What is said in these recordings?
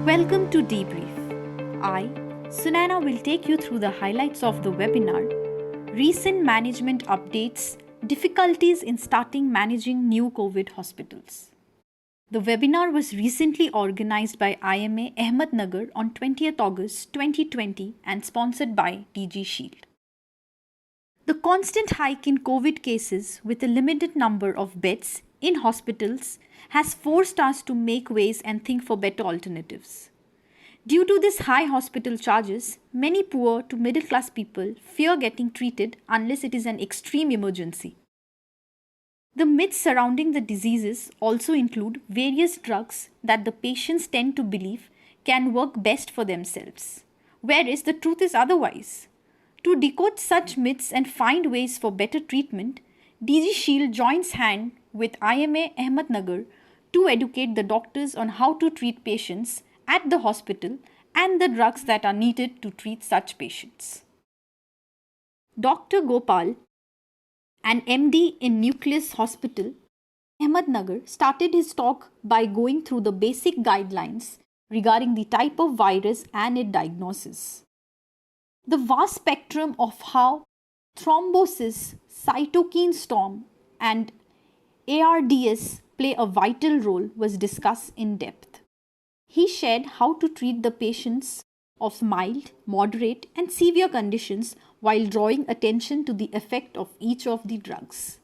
Welcome to Debrief. I, Sunaina, will take you through the highlights of the webinar, recent management updates, difficulties in starting managing new COVID hospitals. The webinar was recently organized by IMA Ahmednagar on 20th August 2020 and sponsored by DG Shield. The constant hike in COVID cases with a limited number of beds in hospitals has forced us to make ways and think for better alternatives. Due to this high hospital charges, many poor to middle class people fear getting treated unless it is an extreme emergency. The myths surrounding the diseases also include various drugs that the patients tend to believe can work best for themselves, whereas the truth is otherwise. To decode such myths and find ways for better treatment, DG Shield joins hand with IMA Ahmednagar to educate the doctors on how to treat patients at the hospital and the drugs that are needed to treat such patients. Dr. Gopal, an MD in Nucleus Hospital, Ahmednagar, started his talk by going through the basic guidelines regarding the type of virus and its diagnosis. The vast spectrum of how thrombosis, cytokine storm, and ARDS play a vital role was discussed in depth. He shared how to treat the patients of mild, moderate, and severe conditions while drawing attention to the effect of each of the drugs.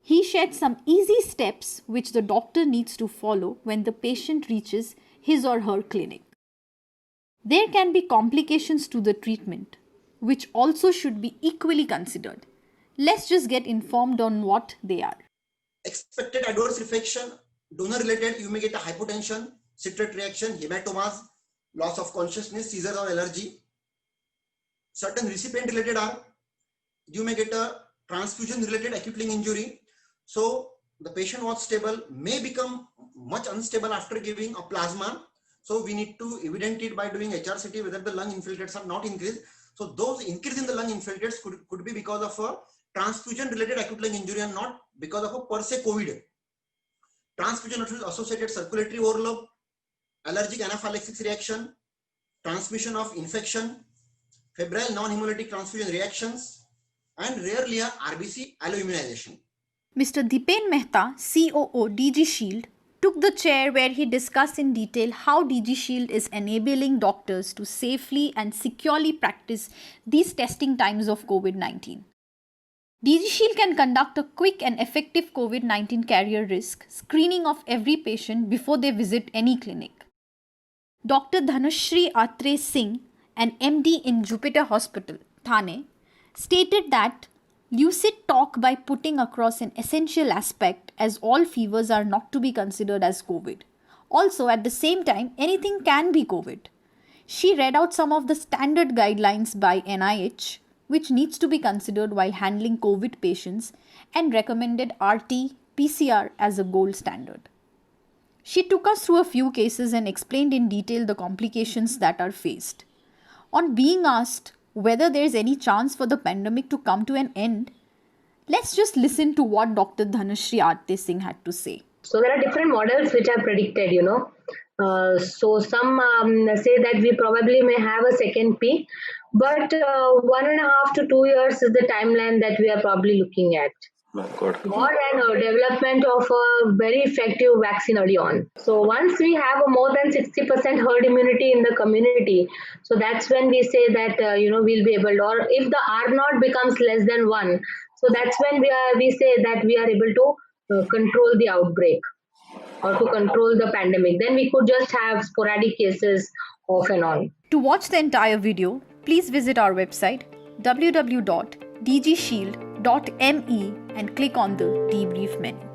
He shared some easy steps which the doctor needs to follow when the patient reaches his or her clinic. There can be complications to the treatment, which also should be equally considered. Let's just get informed on what they are. Expected adverse reaction, donor related, you may get a hypotension, citrate reaction, hematomas, loss of consciousness, seizure or allergy. Certain recipient related are, you may get a transfusion related acute lung injury. So the patient was stable, may become much unstable after giving a plasma. So we need to evidence it by doing HRCT whether the lung infiltrates are not increased. So those increase in the lung infiltrates could be because of a transfusion related acute lung injury and not because of a per se COVID. Transfusion associated circulatory overload, allergic anaphylaxis reaction, transmission of infection, febrile non-hemolytic transfusion reactions, and rarely a RBC alloimmunization. Mr. Dipen Mehta, COO DG Shield, took the chair where he discussed in detail how DG Shield is enabling doctors to safely and securely practice these testing times of COVID-19. DG Shield can conduct a quick and effective COVID-19 carrier risk screening of every patient before they visit any clinic. Dr. Dhanushree Atre Singh, an MD in Jupiter Hospital, Thane, stated that lucid talk by putting across an essential aspect as all fevers are not to be considered as COVID. Also, at the same time, anything can be COVID. She read out some of the standard guidelines by NIH, which needs to be considered while handling COVID patients, and recommended RT-PCR as a gold standard. She took us through a few cases and explained in detail the complications that are faced. On being asked whether there is any chance for the pandemic to come to an end, let's just listen to what Dr. Dhanushree Arte Singh had to say. So there are different models which are predicted, So some say that we probably may have a second peak, but 1.5 to 2 years is the timeline that we are probably looking at. More than development of a very effective vaccine early on. So once we have a more than 60% herd immunity in the community, so that's when we say that we'll be able to, or if the R0 becomes less than 1, so that's when we say that we are able to control the outbreak or to control the pandemic. Then we could just have sporadic cases off and on. To watch the entire video, please visit our website www.dgshield.me and click on the debrief menu.